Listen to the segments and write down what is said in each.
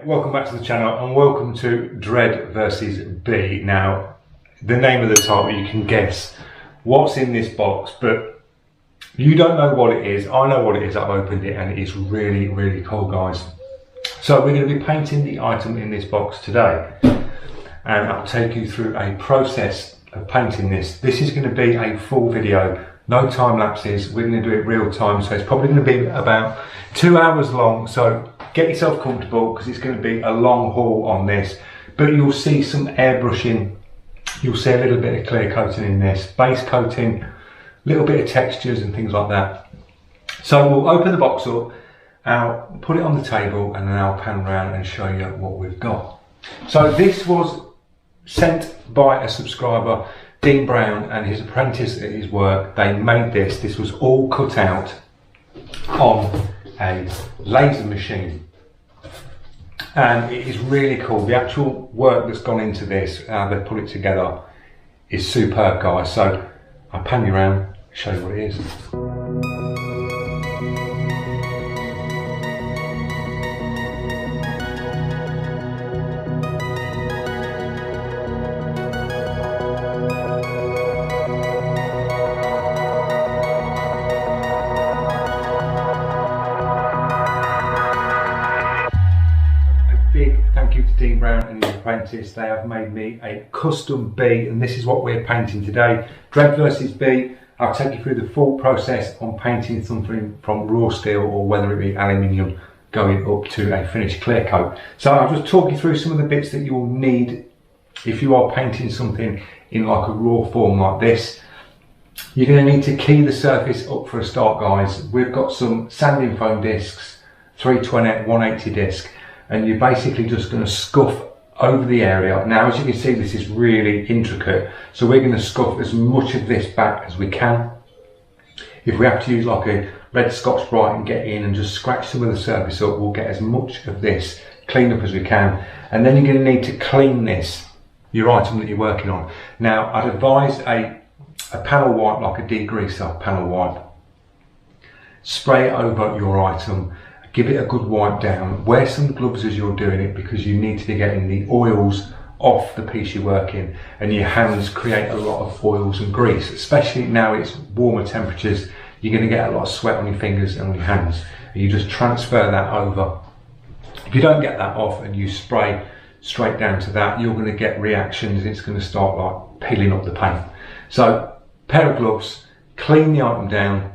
welcome back to the channel and welcome to Dred versus B. Now, the name of the title, you can guess what's in this box, but you don't know what it is. I know what it is. I've opened it and it is really, really cool, guys. So we're going to be painting the item in this box today, and I'll take you through a process of painting this. This is going to be a full video, no time lapses. We're going to do it real time, so it's probably going to be about 2 hours long. So get yourself comfortable because it's going to be a long haul on this, but you'll see some airbrushing, you'll see a little bit of clear coating in this, base coating, a little bit of textures and things like that. So we'll open the box up, I'll put it on the table and then I'll pan around and show you what we've got. So this was sent by a subscriber, Dean Brown, and his apprentice at his work. They made this. This was all cut out on a laser machine, and it is really cool. The actual work that's gone into this, how they put it together, is superb, guys. So I'll pan you around, show you what it is. Big thank you to Dean Brown and his apprentice. They have made me a custom B, and this is what we're painting today. Dred versus B. I'll take you through the full process on painting something from raw steel or whether it be aluminium going up to a finished clear coat. So I'll just talk you through some of the bits that you'll need if you are painting something in like a raw form like this. You're going to need to key the surface up for a start, guys. We've got some sanding foam discs, 320 180 disc, and you're basically just going to scuff over the area. Now, as you can see, this is really intricate, so we're going to scuff as much of this back as we can. If we have to use like a red Scotch-Brite and get in and just scratch some of the surface up, we'll get as much of this clean up as we can. And then you're going to need to clean this, your item that you're working on. Now, I'd advise a panel wipe, like a degreaser panel wipe. Spray it over your item. Give it a good wipe down. Wear some gloves as you're doing it because you need to be getting the oils off the piece you're working, and your hands create a lot of oils and grease, especially now it's warmer temperatures. You're going to get a lot of sweat on your fingers and on your hands, and you just transfer that over. If you don't get that off and you spray straight down to that, you're going to get reactions. It's going to start like peeling up the paint. So pair of gloves, clean the item down,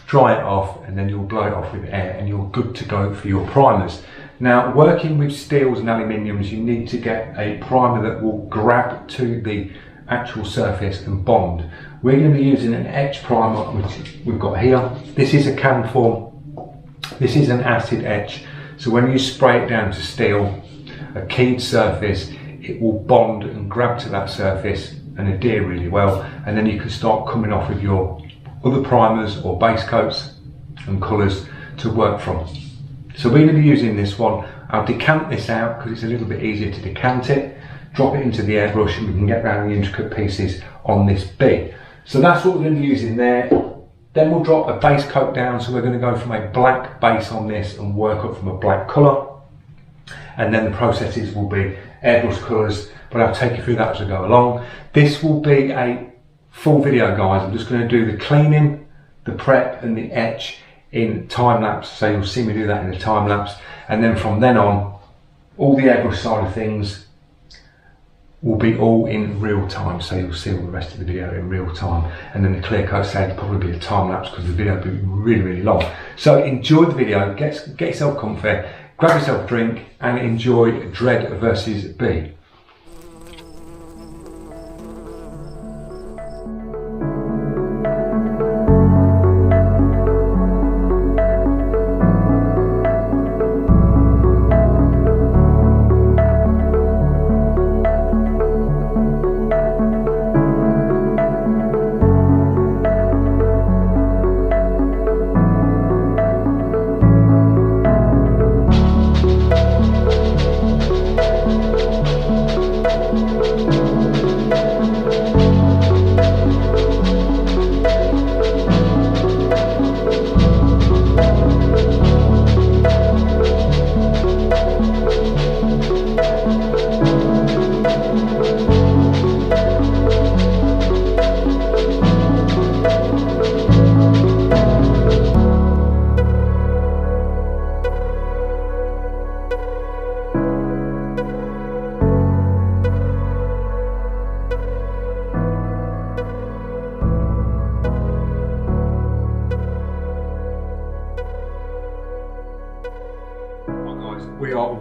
dry it off, and then you'll blow it off with air and you're good to go for your primers. Now, working with steels and aluminiums, you need to get a primer that will grab to the actual surface and bond. We're going to be using an etch primer, which we've got here. This is a can form. This is an acid etch. So when you spray it down to steel, a keyed surface, it will bond and grab to that surface and adhere really well. And then you can start coming off with your other primers or base coats and colours to work from. So we're going to be using this one. I'll decant this out because it's a little bit easier to decant it, drop it into the airbrush, and we can get around the intricate pieces on this B. So that's what we're going to be using there. Then we'll drop a base coat down, so we're going to go from a black base on this and work up from a black colour, and then the processes will be airbrush colours, but I'll take you through that as I go along. This will be a full video, guys. I'm just going to do the cleaning, the prep and the etch in time lapse, so you'll see me do that in the time lapse, and then from then on all the airbrush side of things will be all in real time, so you'll see all the rest of the video in real time, and then the clear coat side will probably be a time lapse because the video will be really, really long. So enjoy the video, get yourself comfy, grab yourself a drink and enjoy Dred versus B.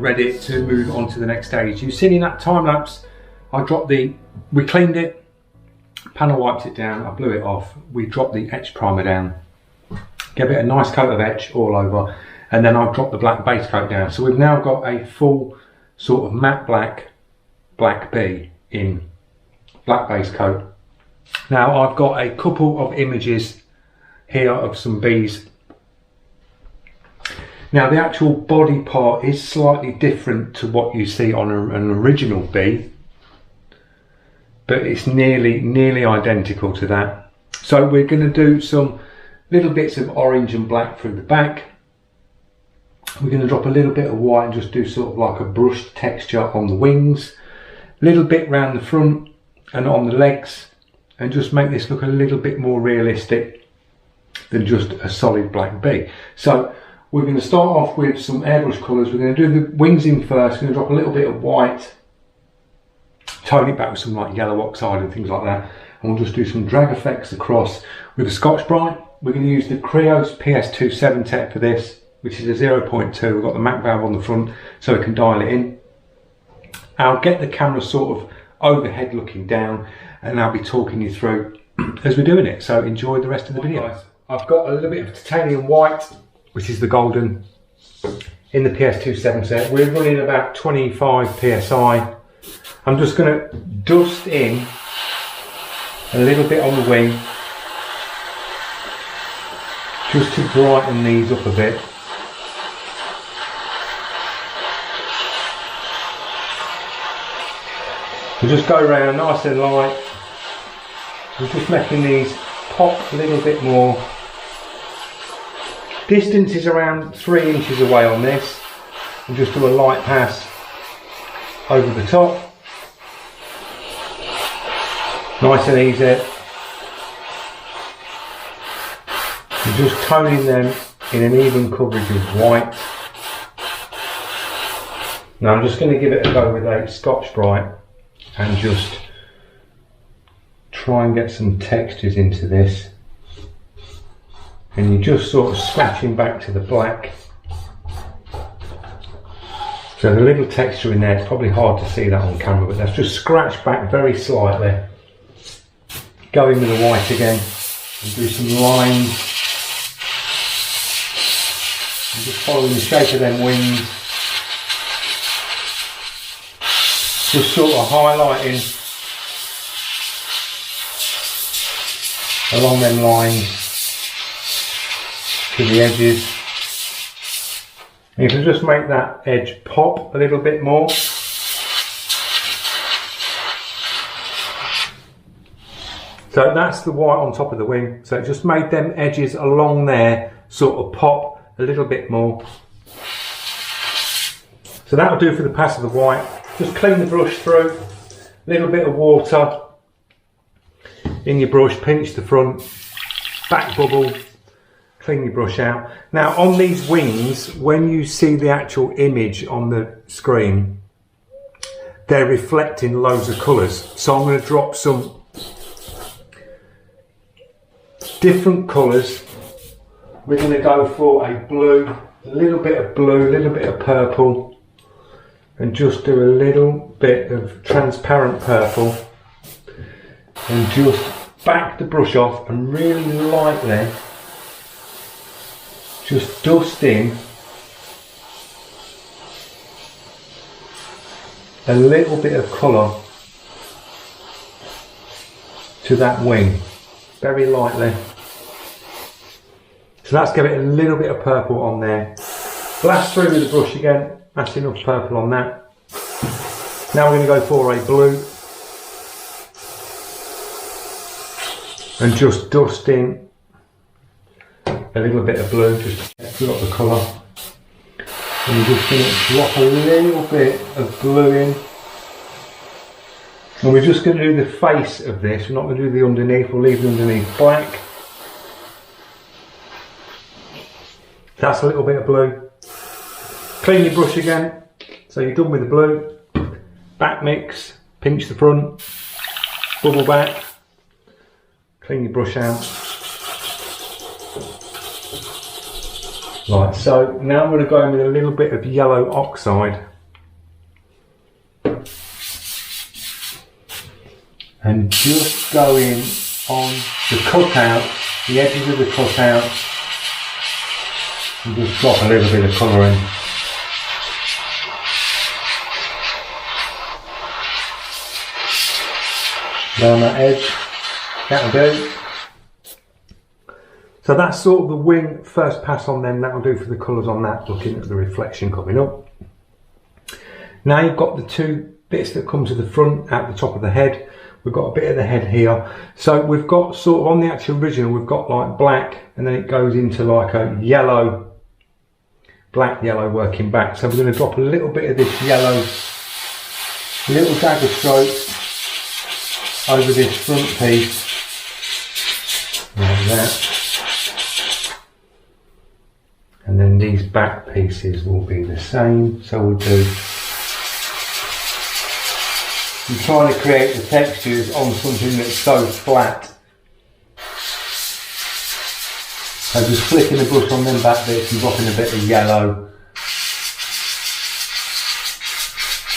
ready to move on to the next stage. You've seen in that time lapse, we cleaned it, panel wiped it down, I blew it off, we dropped the etch primer down, gave it a nice coat of etch all over, and then I've dropped the black base coat down. So we've now got a full sort of matte black bee in black base coat. Now I've got a couple of images here of some bees. Now the actual body part is slightly different to what you see on an original bee, but it's nearly identical to that. So we're going to do some little bits of orange and black through the back. We're going to drop a little bit of white and just do sort of like a brushed texture on the wings, a little bit round the front and on the legs, and just make this look a little bit more realistic than just a solid black bee. So we're going to start off with some airbrush colours. We're going to do the wings in first. We're going to drop a little bit of white, tone it back with some like yellow oxide and things like that, and we'll just do some drag effects across with a Scotch-Brite. We're going to use the Creos PS27 tech for this, which is a 0.2. We've got the Mac valve on the front so we can dial it in. I'll get the camera sort of overhead looking down, and I'll be talking you through as we're doing it. So enjoy the rest of the video. I've got a little bit of titanium white, which is the golden, in the PS27 set. We're running about 25 PSI. I'm just going to dust in a little bit on the wing, just to brighten these up a bit. We'll just go around nice and light. We're just making these pop a little bit more. Distance is around 3 inches away on this, and just do a light pass over the top. Nice and easy. And just toning them in an even coverage of white. Now I'm just going to give it a go with a Scotch-Brite and just try and get some textures into this. And you're just sort of scratching back to the black. So the little texture in there, it's probably hard to see that on camera, but that's just scratched back very slightly. Go in with the white again and do some lines. And just following the shape of them wings. Just sort of highlighting along them lines to the edges. And you can just make that edge pop a little bit more. So that's the white on top of the wing. So it just made them edges along there sort of pop a little bit more. So that'll do for the pass of the white. Just clean the brush through, a little bit of water in your brush, pinch the front, back bubble, clean your brush out. Now on these wings, when you see the actual image on the screen, they're reflecting loads of colours. So I'm going to drop some different colours. We're going to go for a blue, a little bit of blue, a little bit of purple, and just do a little bit of transparent purple, and just back the brush off and really lightly just dust in a little bit of colour to that wing, very lightly. So let's give it a little bit of purple on there. Blast through with the brush again, that's enough purple on that. Now we're going to go for a blue and just dust in a little bit of blue just to fill up the colour. And we're just going to drop a little bit of blue in. And we're just going to do the face of this, we're not going to do the underneath, we'll leave the underneath black. That's a little bit of blue. Clean your brush again, so you're done with the blue. Back mix, pinch the front, bubble back, clean your brush out. Right, so now I'm going to go in with a little bit of yellow oxide and just go in on the cutout, the edges of the cutout, and just drop a little bit of colour in. Down that edge, that'll do. So that's sort of the wing first pass on them, that'll do for the colours on that, looking at the reflection coming up. Now you've got the two bits that come to the front at the top of the head. We've got a bit of the head here. So we've got sort of on the actual original, we've got like black and then it goes into like a yellow, black yellow working back. So we're going to drop a little bit of this yellow, little dagger strokes over this front piece, like that. And then these back pieces will be the same. So we'll do, I'm trying to create the textures on something that's so flat. So just flicking the brush on them back bits and dropping a bit of yellow.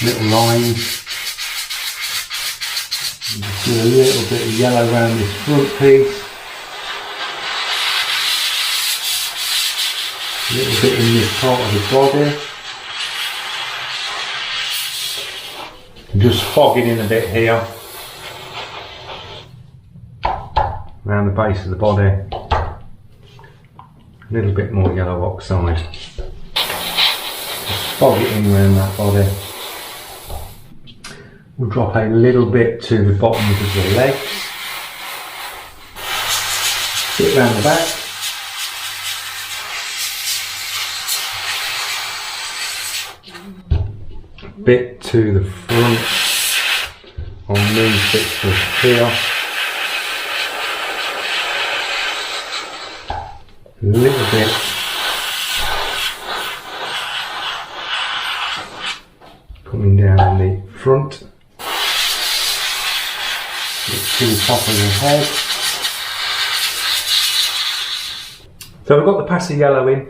Little lines. Just do a little bit of yellow around this front piece. A little bit in this part of the body. Just fogging in a bit here. Around the base of the body. A little bit more yellow oxide. Just fog it in around that body. We'll drop a little bit to the bottoms of the legs. Sit round the back. Bit to the front on these bits of here. A little bit coming down on the front. To the top of the head. So we've got the pass of yellow in.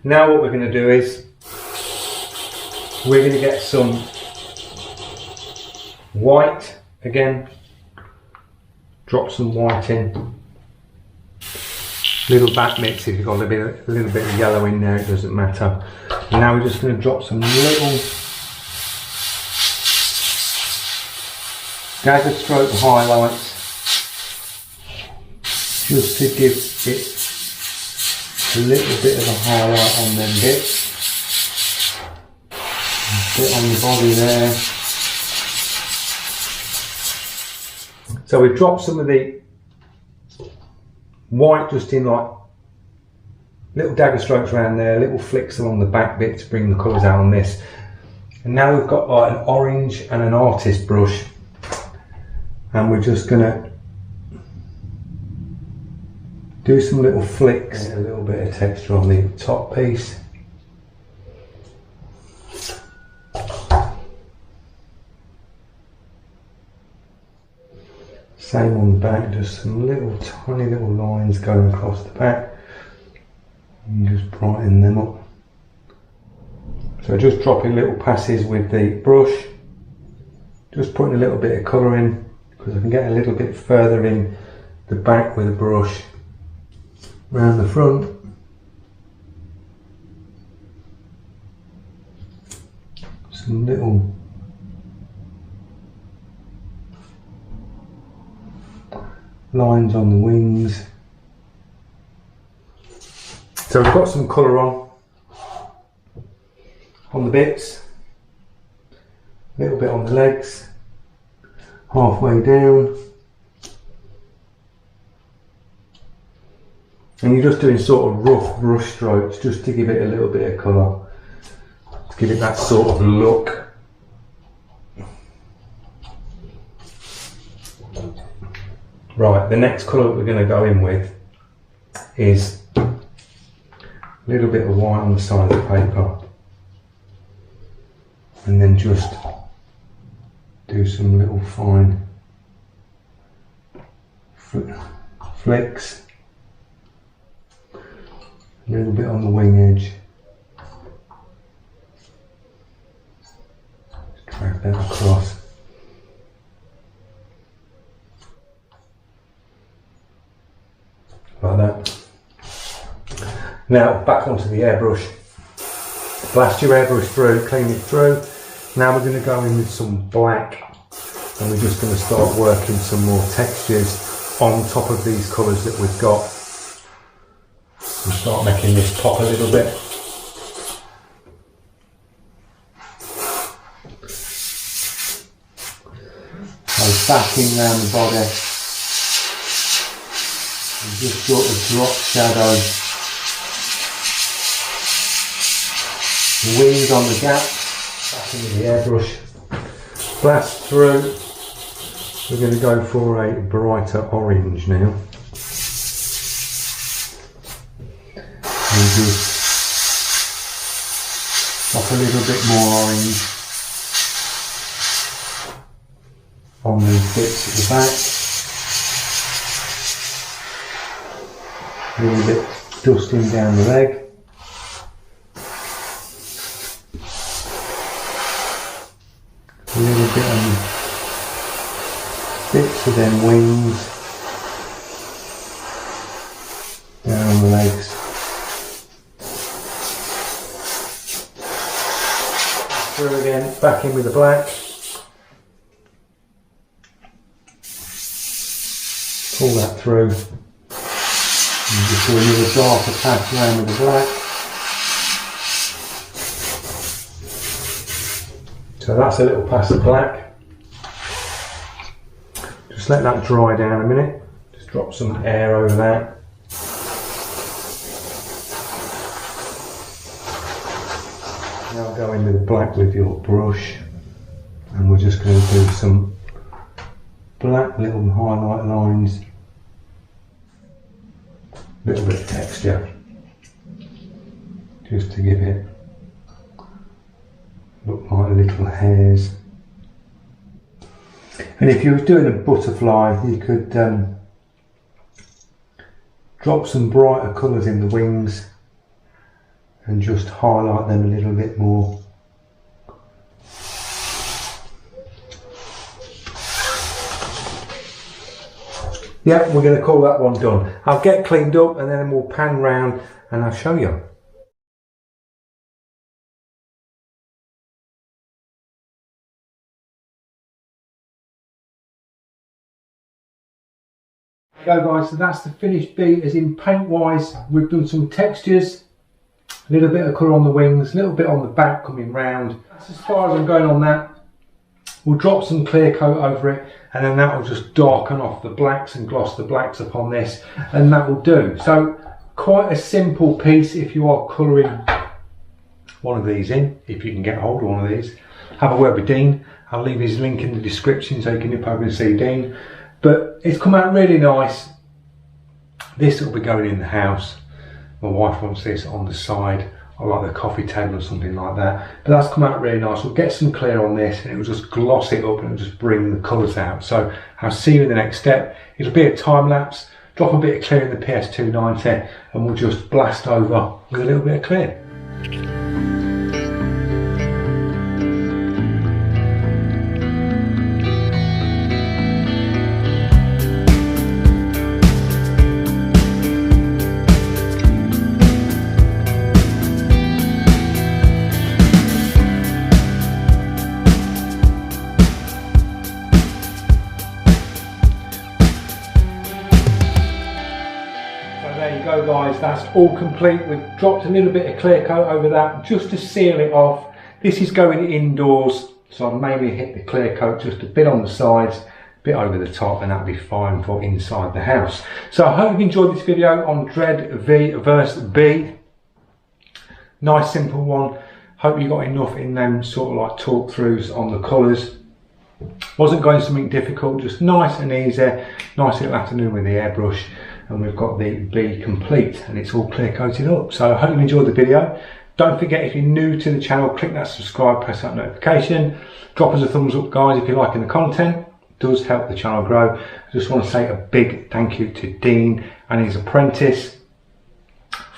Now what we're going to do is we're going to get some white again. Drop some white in. Little back mix, if you've got a little bit of yellow in there, it doesn't matter. And now we're just going to drop some little dagger stroke highlights, just to give it a little bit of a highlight on them bits. A bit on the body there. So we've dropped some of the white just in like little dagger strokes around there, little flicks along the back bit to bring the colours out on this. And now we've got like an orange and an artist brush. And we're just going to do some little flicks, a little bit of texture on the top piece. Same on the back, just some little tiny little lines going across the back. And just brighten them up. So just dropping little passes with the brush. Just putting a little bit of colour in. Because I can get a little bit further in the back with a brush around the front. Some little lines on the wings. So we've got some colour on the bits, a little bit on the legs. Halfway down, and you're just doing sort of rough brush strokes just to give it a little bit of colour, to give it that sort of look. Right, the next colour that we're going to go in with is a little bit of white on the side of the paper, and then just do some little fine flicks, a little bit on the wing edge, just drag that across. Now back onto the airbrush. Blast your airbrush through, clean it through. Now we're going to go in with some black, and we're just going to start working some more textures on top of these colours that we've got. We'll start making this pop a little bit. So backing round the body, and just sort of drop shadow, wings on the gap, back into the airbrush, blast through. We're going to go for a brighter orange now. And just pop a little bit more orange on these bits at the back. A little bit dusting down the leg. A little bit on bits of them wings down the legs. Through again, back in with the black. Pull that through. And just do another darker patch around with the black. So that's a little pass of black. Just let that dry down a minute. Just drop some air over that. Now go in with the black with your brush, and we're just going to do some black little highlight lines, a little bit of texture, just to give it look like little hairs. And if you were doing a butterfly, you could drop some brighter colours in the wings and just highlight them a little bit more. Yeah, we're going to call that one done. I'll get cleaned up and then we'll pan round and I'll show you. There you go guys, so that's the finished bee. As in paint wise, we've done some textures, a little bit of colour on the wings, a little bit on the back coming round. That's as far as I'm going on that. We'll drop some clear coat over it, and then that will just darken off the blacks and gloss the blacks upon this, and that will do. So quite a simple piece if you are colouring one of these in, if you can get hold of one of these. Have a word with Dean. I'll leave his link in the description so you can nip over and see Dean. But it's come out really nice. This will be going in the house. My wife wants this on the side, or like the coffee table or something like that. But that's come out really nice. We'll get some clear on this and it will just gloss it up and it'll just bring the colours out. So I'll see you in the next step. It'll be a time lapse. Drop a bit of clear in the PS290 and we'll just blast over with a little bit of clear. There you go guys, that's all complete. We've dropped a little bit of clear coat over that just to seal it off. This is going indoors, so I mainly hit the clear coat just a bit on the sides, a bit over the top, and that'll be fine for inside the house. So I hope you've enjoyed this video on Dred V versus B. Nice simple one. Hope you got enough in them sort of like talk throughs on the colours. Wasn't going something difficult, just nice and easy. Nice little afternoon with the airbrush. And we've got the B complete and it's all clear coated up. So I hope you enjoyed the video. Don't forget, if you're new to the channel, click that subscribe, press that notification. Drop us a thumbs up guys if you're liking the content. It does help the channel grow. I just want to say a big thank you to Dean and his apprentice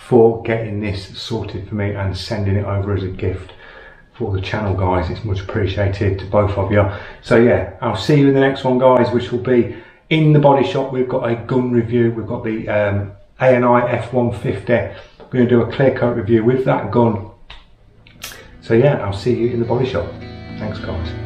for getting this sorted for me and sending it over as a gift for the channel guys. It's much appreciated to both of you. So yeah, I'll see you in the next one guys, which will be in the body shop. We've got a gun review. We've got the A&I F150 going to do a clear coat review with that gun. So yeah, I'll see you in the body shop. Thanks guys.